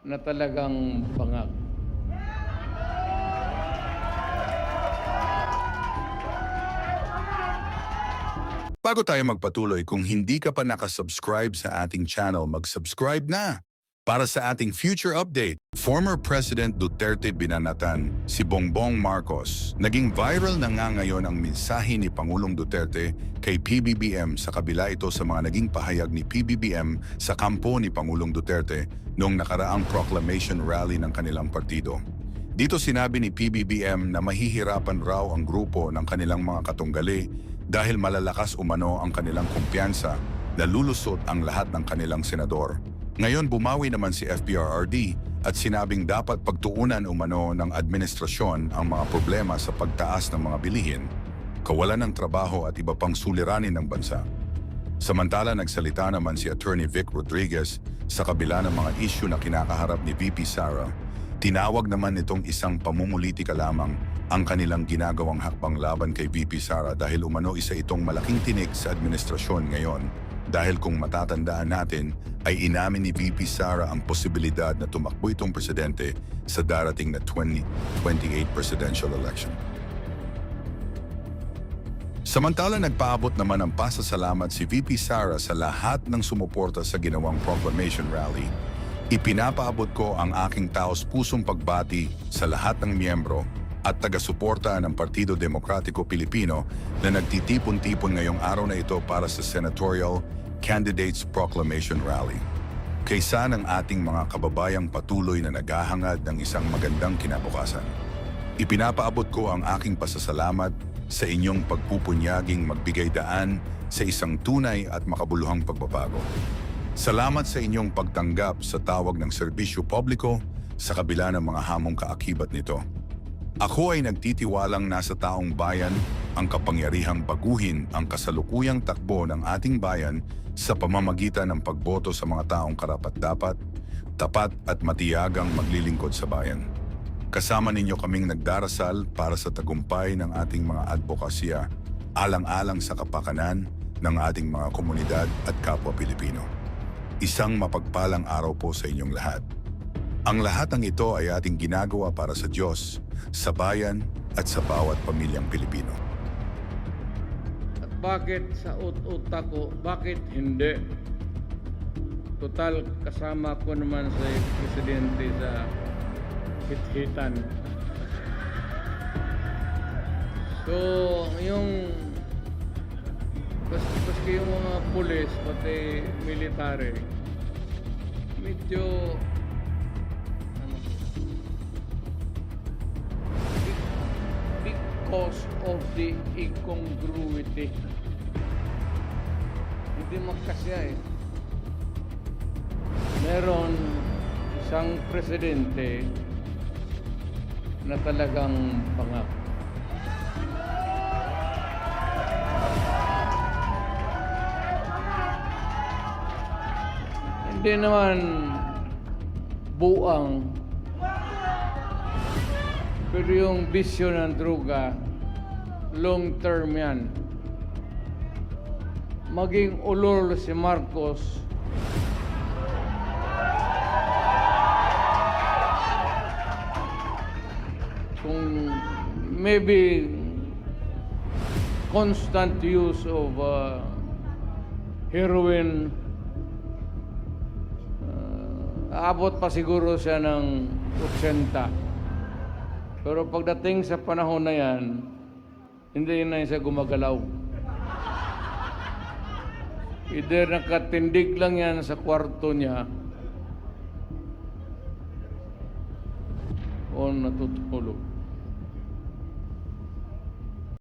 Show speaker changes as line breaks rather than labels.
na talagang bangag.
Bago tayo magpatuloy, kung hindi ka pa nakasubscribe sa ating channel, mag-subscribe na. Para sa ating future update, former President Duterte binanatan si Bongbong Marcos. Naging viral na nga ngayon ang mensahe ni Pangulong Duterte kay PBBM sa kabila ito sa mga naging pahayag ni PBBM sa kampo ni Pangulong Duterte noong nakaraang proclamation rally ng kanilang partido. Dito sinabi ni PBBM na mahihirapan raw ang grupo ng kanilang mga katunggali dahil malalakas umano ang kanilang kumpiyansa na lulusot ang lahat ng kanilang senador. Ngayon bumawi naman si FPRRD at sinabing dapat pagtuunan umano ng administrasyon ang mga problema sa pagtaas ng mga bilihin, kawalan ng trabaho at iba pang suliranin ng bansa. Samantala nagsalita naman si Attorney Vic Rodriguez sa kabila ng mga issue na kinakaharap ni VP Sara. Tinawag naman itong isang pamumulitika lamang ang kanilang ginagawang hakbang laban kay VP Sara dahil umano isa itong malaking tinik sa administrasyon ngayon. Dahil kung matatandaan natin, ay inamin ni VP Sara ang posibilidad na tumakbo itong presidente sa darating na 2028 presidential election. Samantala nagpaabot naman ng pasasalamat si VP Sara sa lahat ng sumuporta sa ginawang proclamation rally. Ipinapaabot ko ang aking taos-pusong pagbati sa lahat ng miyembro at taga-suporta ng Partido Demokratiko Pilipino na nagtitipon-tipon ngayong araw na ito para sa Senatorial Candidates Proclamation Rally. Kaysa ng ating mga kababayang patuloy na naghahangad ng isang magandang kinabukasan. Ipinapaabot ko ang aking pasasalamat sa inyong pagpupunyaging magbigay daan sa isang tunay at makabuluhang pagbabago. Salamat sa inyong pagtanggap sa tawag ng serbisyo publiko sa kabila ng mga hamong kaakibat nito. Ako ay nagtitiwalang nasa taong bayan ang kapangyarihang baguhin ang kasalukuyang takbo ng ating bayan sa pamamagitan ng pagboto sa mga taong karapat-dapat, tapat at matiyagang maglilingkod sa bayan. Kasama ninyo kaming nagdarasal para sa tagumpay ng ating mga advokasya, alang-alang sa kapakanan ng ating mga komunidad at kapwa Pilipino. Isang mapagpalang araw po sa inyong lahat. Ang lahat ng ito ay ating ginagawa para sa Diyos, sa bayan at sa bawat pamilyang Pilipino.
At bakit sa ut-uta ko, bakit hindi? Total kasama ko naman sa presidente sa hit-hitan. So, yung paski yung mga pulis, pati military, medyo because of the incongruity. Hindi magkasya eh. Meron isang presidente na talagang bangag. Hindi naman buang, pero yung bisyo ng droga, long term yan. Maging ulol si Marcos, kung maybe constant use of heroin, aabot pa siguro siya ng 80. Pero pagdating sa panahon na yan, hindi na siya gumagalaw. Either nakatindig lang yan sa kwarto niya o natutulog.